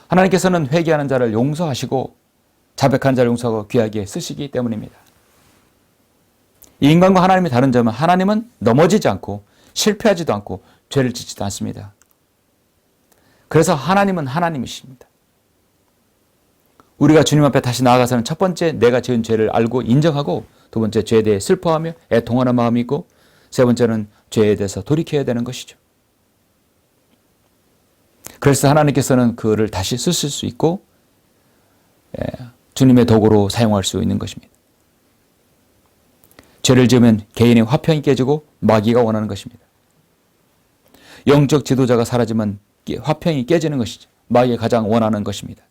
하나님께서는 회개하는 자를 용서하시고 자백하는 자를 용서하고 귀하게 쓰시기 때문입니다. 인간과 하나님의 다른 점은 하나님은 넘어지지 않고 실패하지도 않고 죄를 짓지도 않습니다. 그래서 하나님은 하나님이십니다. 우리가 주님 앞에 다시 나아가서는 첫 번째 내가 지은 죄를 알고 인정하고 두 번째 죄에 대해 슬퍼하며 애통하는 마음이 있고 세 번째는 죄에 대해서 돌이켜야 되는 것이죠. 그래서 하나님께서는 그를 다시 쓰실 수 있고 주님의 도구로 사용할 수 있는 것입니다. 죄를 지으면 개인의 화평이 깨지고 마귀가 원하는 것입니다. 영적 지도자가 사라지면 화평이 깨지는 것이죠. 마귀가 가장 원하는 것입니다.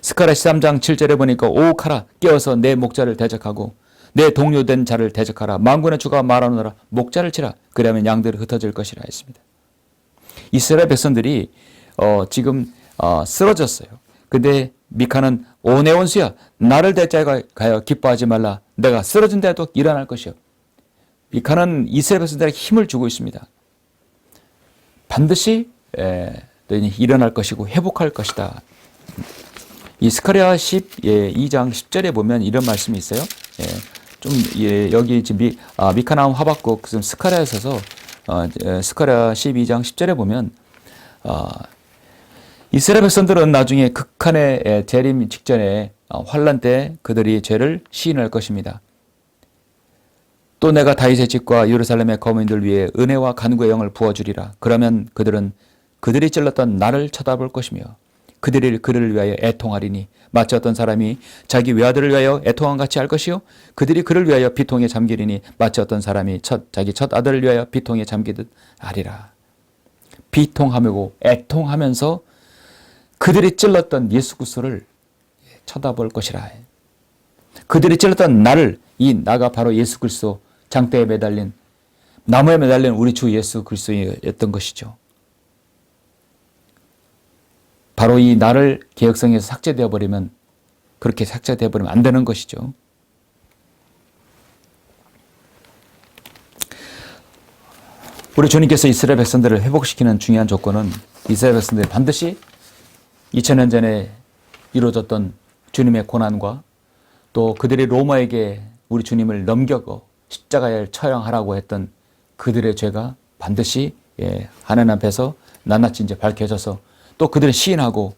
스가랴 13장 7절에 보니까 오 카라 깨어서 내 목자를 대적하고 내 동료된 자를 대적하라. 만군의 주가 말하노라 목자를 치라. 그러면 양들이 흩어질 것이라 했습니다. 이스라엘 백성들이 지금 쓰러졌어요. 근데 미카는 오 내 원수야 나를 대적하여 기뻐하지 말라. 내가 쓰러진 데도 일어날 것이요. 미카는 이스라엘 백성들에게 힘을 주고 있습니다. 반드시 일어날 것이고 회복할 것이다. 이 스가랴 12장 10절에 보면 이런 말씀이 있어요. 여기 지금 미카 나온 하박국 스가랴에 있어서 스가랴 12장 10절에 보면 이스라엘 백성들은 나중에 극한의 재림 직전에 환란 때 그들이 죄를 시인할 것입니다. 또 내가 다윗의 집과 예루살렘의 거민들 위에 은혜와 간구의 영을 부어주리라. 그러면 그들은 그들이 찔렀던 나를 쳐다볼 것이며 그들이 그를 위하여 애통하리니 마치 어떤 사람이 자기 외아들을 위하여 애통한 같이 할 것이요 그들이 그를 위하여 비통에 잠기리니 마치 어떤 사람이 자기 첫 아들을 위하여 비통에 잠기듯 하리라. 비통하고 애통하면서 그들이 찔렀던 예수 그리스도를 쳐다볼 것이라. 그들이 찔렀던 나를 이 나가 바로 예수 그리스도 장대에 매달린 나무에 매달린 우리 주 예수 그리스도였던 것이죠. 바로 이 나를 개혁성에서 삭제되어 버리면, 그렇게 삭제되어 버리면 안 되는 것이죠. 우리 주님께서 이스라엘 백성들을 회복시키는 중요한 조건은 이스라엘 백성들이 반드시 2000년 전에 이루어졌던 주님의 고난과 또 그들이 로마에게 우리 주님을 넘겨고 십자가에 처형하라고 했던 그들의 죄가 반드시 하나님 앞에서 낱낱이 이제 밝혀져서 또 그들을 시인하고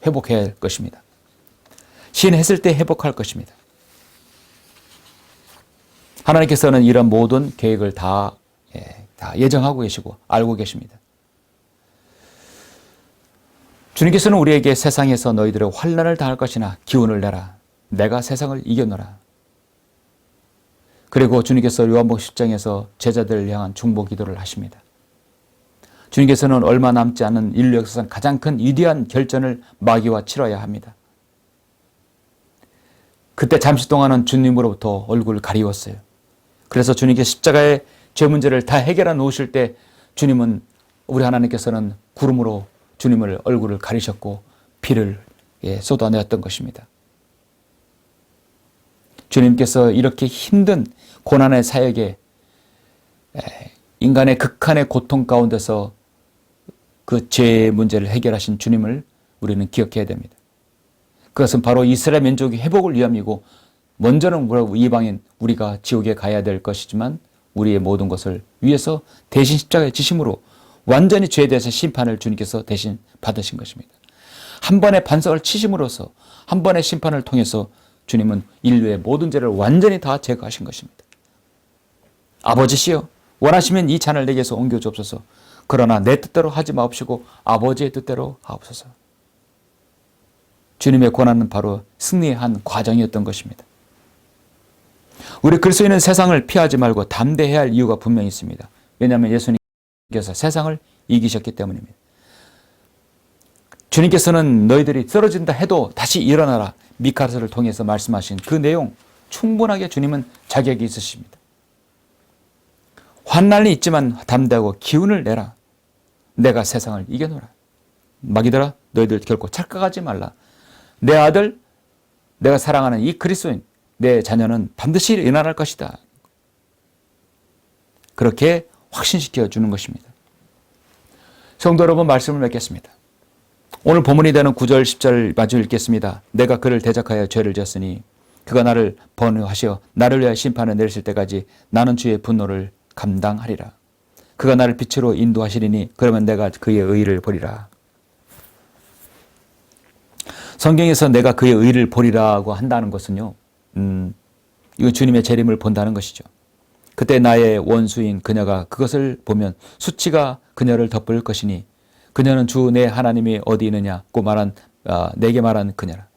회복해야 할 것입니다. 시인했을 때 회복할 것입니다. 하나님께서는 이런 모든 계획을 다 예정하고 계시고 알고 계십니다. 주님께서는 우리에게 세상에서 너희들의 환난을 당할 것이나 기운을 내라. 내가 세상을 이겨노라. 그리고 주님께서 요한복음 10장에서 제자들을 향한 중보 기도를 하십니다. 주님께서는 얼마 남지 않은 인류 역사상 가장 큰 위대한 결전을 마귀와 치러야 합니다. 그때 잠시 동안은 주님으로부터 얼굴을 가리웠어요. 그래서 주님께 십자가의 죄 문제를 다 해결해 놓으실 때 주님은, 우리 하나님께서는 구름으로 주님을 얼굴을 가리셨고 피를 쏟아내었던 것입니다. 주님께서 이렇게 힘든 고난의 사역에 인간의 극한의 고통 가운데서 그 죄의 문제를 해결하신 주님을 우리는 기억해야 됩니다. 그것은 바로 이스라엘 민족의 회복을 위함이고, 먼저는 이방인 우리가 지옥에 가야 될 것이지만 우리의 모든 것을 위해서 대신 십자가에 지심으로 완전히 죄에 대해서 심판을 주님께서 대신 받으신 것입니다. 한 번의 반석을 치심으로써, 한 번의 심판을 통해서 주님은 인류의 모든 죄를 완전히 다 제거하신 것입니다. 아버지시여, 원하시면 이 잔을 내게서 옮겨 주옵소서. 그러나 내 뜻대로 하지 마옵시고 아버지의 뜻대로 하옵소서. 주님의 고난은 바로 승리의 한 과정이었던 것입니다. 우리 그리스도인은 세상을 피하지 말고 담대해야 할 이유가 분명히 있습니다. 왜냐하면 예수님께서 세상을 이기셨기 때문입니다. 주님께서는 너희들이 쓰러진다 해도 다시 일어나라, 미카서를 통해서 말씀하신 그 내용, 충분하게 주님은 자격이 있으십니다. 환난이 있지만 담대하고 기운을 내라. 내가 세상을 이겨노라. 마귀들아, 너희들 결코 착각하지 말라. 내 아들, 내가 사랑하는 이 그리스도인, 내 자녀는 반드시 일어날 것이다. 그렇게 확신시켜 주는 것입니다. 성도 여러분, 말씀을 맺겠습니다. 오늘 본문이 되는 9절 10절 마저 읽겠습니다. 내가 그를 대적하여 죄를 지었으니 그가 나를 번호하시어 나를 위하여 심판을 내리실 때까지 나는 주의 분노를 감당하리라. 그가 나를 빛으로 인도하시리니 그러면 내가 그의 의를 보리라. 성경에서 내가 그의 의를 보리라고 한다는 것은요, 이건 주님의 재림을 본다는 것이죠. 그때 나의 원수인 그녀가 그것을 보면 수치가 그녀를 덮을 것이니 그녀는 주 내 하나님이 어디 있느냐고 내게 말한 그녀라.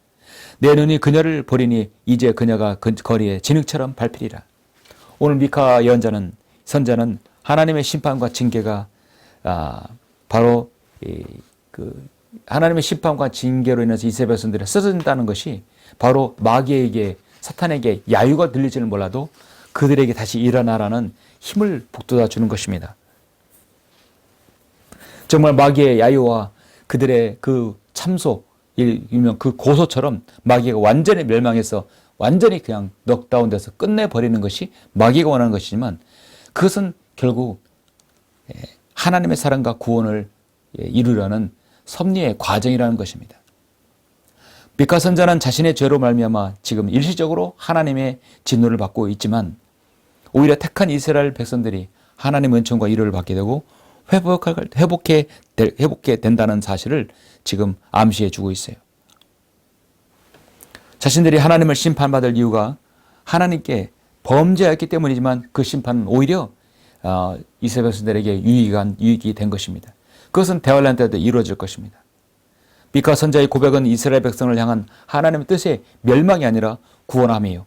내 눈이 그녀를 보리니 이제 그녀가 그 거리에 진흙처럼 밟히리라. 오늘 미카 예언자는, 선자는 하나님의 심판과 징계가 바로 하나님의 심판과 징계로 인해서 이스라엘 백성들이 쓰러진다는 것이 바로 마귀에게, 사탄에게 야유가 들릴지는 몰라도 그들에게 다시 일어나라는 힘을 북돋아 주는 것입니다. 정말 마귀의 야유와 그들의 그 참소, 일명 그 고소처럼 마귀가 완전히 멸망해서 완전히 그냥 넉다운돼서 끝내버리는 것이 마귀가 원하는 것이지만, 그것은 결국 하나님의 사랑과 구원을 이루려는 섭리의 과정이라는 것입니다. 미카 선자는 자신의 죄로 말미암아 지금 일시적으로 하나님의 진노를 받고 있지만, 오히려 택한 이스라엘 백성들이 하나님의 은총과 위로를 받게 되고 회복해 된다는 사실을 지금 암시해 주고 있어요. 자신들이 하나님을 심판받을 이유가 하나님께 범죄했기 때문이지만 그 심판은 오히려 이스라엘 백성들에게 유익이 된 것입니다. 그것은 대환란 때도 이루어질 것입니다. 미카 선자의 고백은 이스라엘 백성을 향한 하나님의 뜻의 멸망이 아니라 구원함이에요.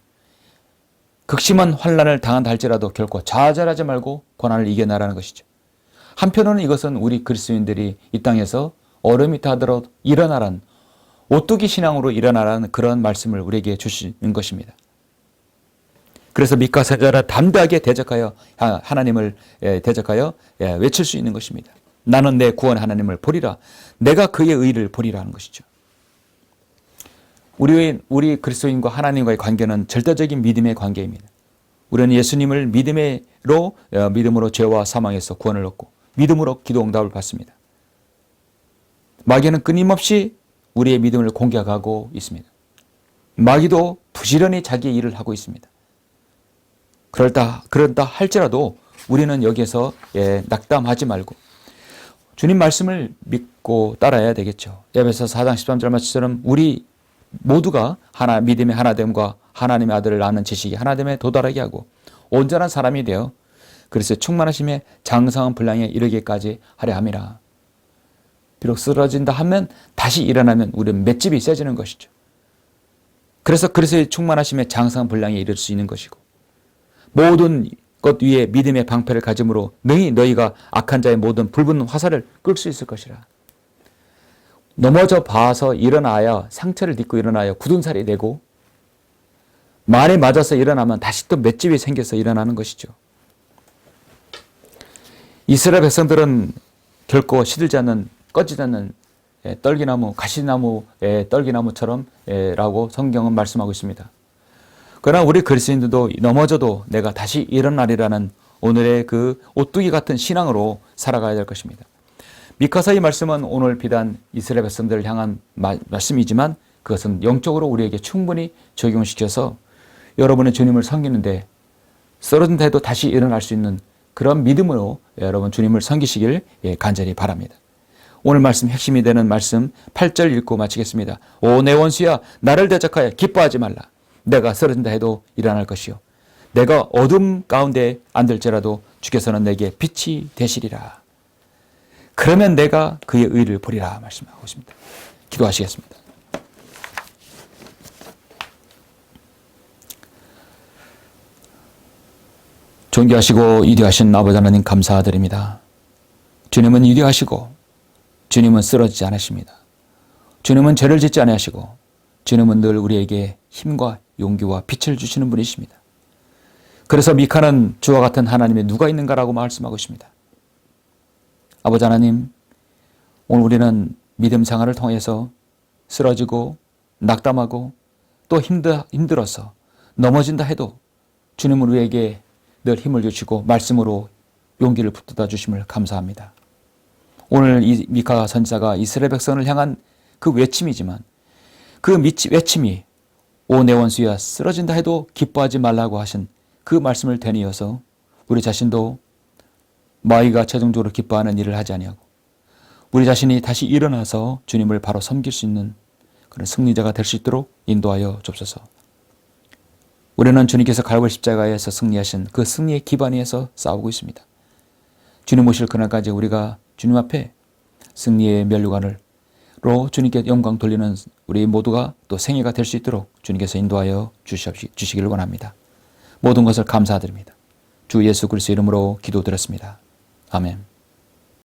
극심한 환난을 당한다 할지라도 결코 좌절하지 말고 고난을 이겨나라는 것이죠. 한편으로는 이것은 우리 그리스도인들이 이 땅에서 어려움이 다하더라도 일어나라는, 오뚜기 신앙으로 일어나라는 그런 말씀을 우리에게 주시는 것입니다. 그래서 미카 선지자는 담대하게 대적하여 하나님을 대적하여 외칠 수 있는 것입니다. 나는 내 구원 하나님을 보리라. 내가 그의 의를 보리라 하는 것이죠. 우리 그리스도인과 하나님과의 관계는 절대적인 믿음의 관계입니다. 우리는 예수님을 믿음으로 죄와 사망에서 구원을 얻고 믿음으로 기도 응답을 받습니다. 마귀는 끊임없이 우리의 믿음을 공격하고 있습니다. 마귀도 부지런히 자기의 일을 하고 있습니다. 그런다 할지라도 우리는 여기에서 낙담하지 말고 주님 말씀을 믿고 따라야 되겠죠. 에베소서 4장 13절 말씀처럼 우리 모두가 믿음의 하나됨과 하나님의 아들을 아는 지식이 하나됨에 도달하게 하고 온전한 사람이 되어 그리스도의 충만하심에 장성한 분량에 이르기까지 하려 함이라. 비록 쓰러진다 하면 다시 일어나면 우리는 맷집이 세지는 것이죠. 그래서 그리스도의 충만하심에 장성한 분량에 이를 수 있는 것이고 모든 것 위에 믿음의 방패를 가짐으로 능히 너희가 악한 자의 모든 불붙는 화살을 끌 수 있을 것이라. 넘어져 봐서 일어나야 상처를 딛고 일어나야 굳은 살이 되고 말에 맞아서 일어나면 다시 또 맷집이 생겨서 일어나는 것이죠. 이스라엘 백성들은 결코 시들지 않는 꺼지지 않는 떨기나무, 가시나무, 떨기나무처럼 라고 성경은 말씀하고 있습니다. 그러나 우리 그리스도인들도 넘어져도 내가 다시 일어나리라는 오늘의 그 오뚜기 같은 신앙으로 살아가야 될 것입니다. 미카서의 말씀은 오늘 비단 이스라엘 백성들을 향한 말씀이지만 그것은 영적으로 우리에게 충분히 적용시켜서 여러분의 주님을 섬기는데 쓰러진다 해도 다시 일어날 수 있는 그런 믿음으로 여러분 주님을 섬기시길 간절히 바랍니다. 오늘 말씀 핵심이 되는 말씀 8절 읽고 마치겠습니다. 오 내 원수야 나를 대적하여 기뻐하지 말라. 내가 쓰러진다 해도 일어날 것이요 내가 어둠 가운데 안들지라도 주께서는 내게 빛이 되시리라. 그러면 내가 그의 의를 보리라 말씀하고 있습니다. 기도하시겠습니다. 존귀하시고 위대하신 아버지 하나님 감사드립니다. 주님은 위대하시고 주님은 쓰러지지 않으십니다. 주님은 죄를 짓지 아니하시고 주님은 늘 우리에게 힘과 용기와 빛을 주시는 분이십니다. 그래서 미카는 주와 같은 하나님이 누가 있는가라고 말씀하고 있습니다. 아버지 하나님, 오늘 우리는 믿음 생활을 통해서 쓰러지고 낙담하고 또 힘들어서 넘어진다 해도 주님은 우리에게 늘 힘을 주시고 말씀으로 용기를 붙들어 주심을 감사합니다. 오늘 이 미카 선지자가 이스라엘 백성을 향한 그 외침이지만 그 외침이 오 내 원수야 쓰러진다 해도 기뻐하지 말라고 하신 그 말씀을 되뇌어서 우리 자신도 마귀가 최종적으로 기뻐하는 일을 하지 아니하고 우리 자신이 다시 일어나서 주님을 바로 섬길 수 있는 그런 승리자가 될 수 있도록 인도하여 주옵소서. 우리는 주님께서 갈보리 십자가에서 승리하신 그 승리의 기반 위에서 싸우고 있습니다. 주님 오실 그날까지 우리가 주님 앞에 승리의 면류관으로 주님께 영광 돌리는 우리 모두가 또 생애가 될 수 있도록 주님께서 인도하여 주시기를 원합니다. 모든 것을 감사드립니다. 주 예수 그리스도 이름으로 기도드렸습니다. 아멘.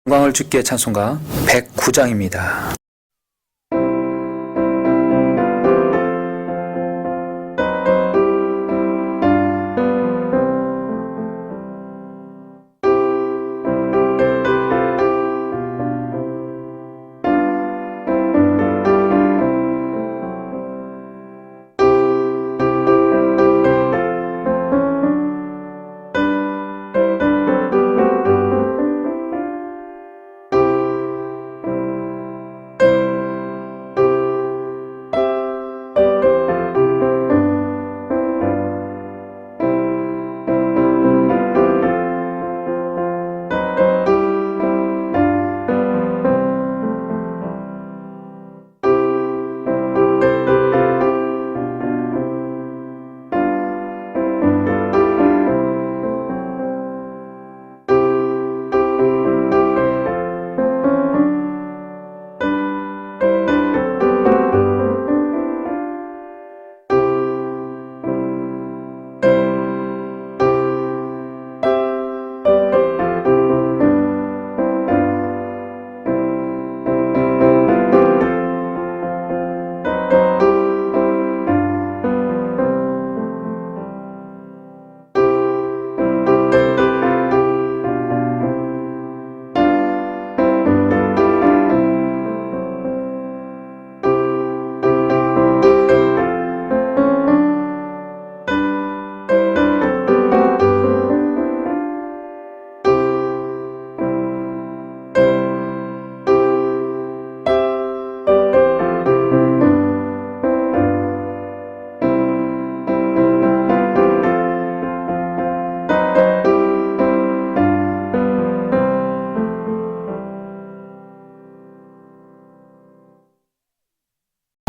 영광을 주께 찬송가 109장입니다.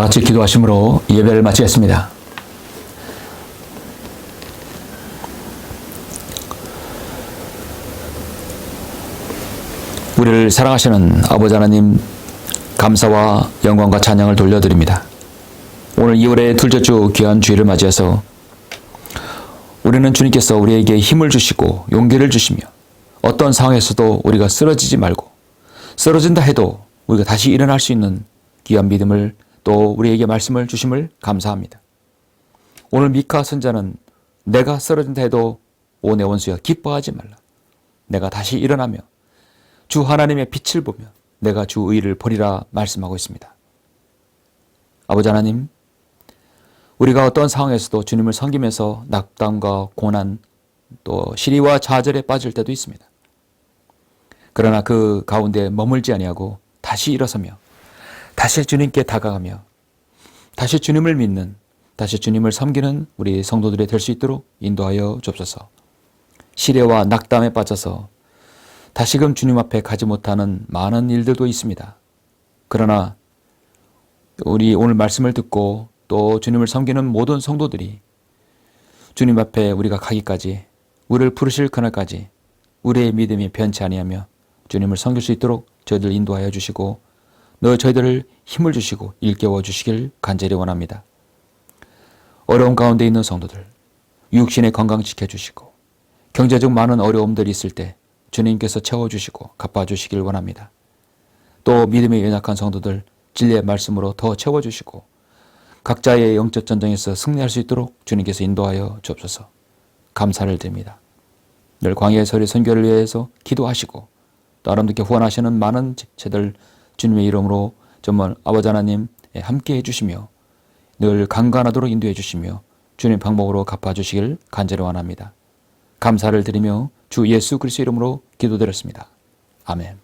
다 같이 기도하심으로 예배를 마치겠습니다. 우리를 사랑하시는 아버지 하나님, 감사와 영광과 찬양을 돌려드립니다. 오늘 2월의 둘째 주 귀한 주일을 맞이해서 우리는 주님께서 우리에게 힘을 주시고 용기를 주시며 어떤 상황에서도 우리가 쓰러지지 말고 쓰러진다 해도 우리가 다시 일어날 수 있는 귀한 믿음을 또 우리에게 말씀을 주심을 감사합니다. 오늘 미카 선자는 내가 쓰러진다 해도 오 내 원수여 기뻐하지 말라. 내가 다시 일어나며 주 하나님의 빛을 보며 내가 주 의를 보리라 말씀하고 있습니다. 아버지 하나님, 우리가 어떤 상황에서도 주님을 섬기면서 낙담과 고난 또 시리와 좌절에 빠질 때도 있습니다. 그러나 그 가운데 머물지 아니하고 다시 일어서며 다시 주님께 다가가며 다시 주님을 믿는, 다시 주님을 섬기는 우리 성도들이 될 수 있도록 인도하여 주옵소서. 시레와 낙담에 빠져서 다시금 주님 앞에 가지 못하는 많은 일들도 있습니다. 그러나 우리 오늘 말씀을 듣고 또 주님을 섬기는 모든 성도들이 주님 앞에 우리가 가기까지, 우리를 부르실 그날까지 우리의 믿음이 변치 아니하며 주님을 섬길 수 있도록 저희들 인도하여 주시고 저희들을 힘을 주시고 일깨워 주시길 간절히 원합니다. 어려운 가운데 있는 성도들, 육신의 건강 지켜주시고 경제적 많은 어려움들이 있을 때 주님께서 채워주시고 갚아주시길 원합니다. 또 믿음의 연약한 성도들 진리의 말씀으로 더 채워주시고 각자의 영적 전쟁에서 승리할 수 있도록 주님께서 인도하여 주옵소서. 감사를 드립니다. 늘 광야의 설의 선교를 위해서 기도하시고 또 아름답게 후원하시는 많은 집체들 주님의 이름으로 정말 아버지 하나님 함께 해주시며 늘 강건하도록 인도해 주시며 주님 방법으로 갚아주시길 간절히 원합니다. 감사를 드리며 주 예수 그리스도 이름으로 기도드렸습니다. 아멘.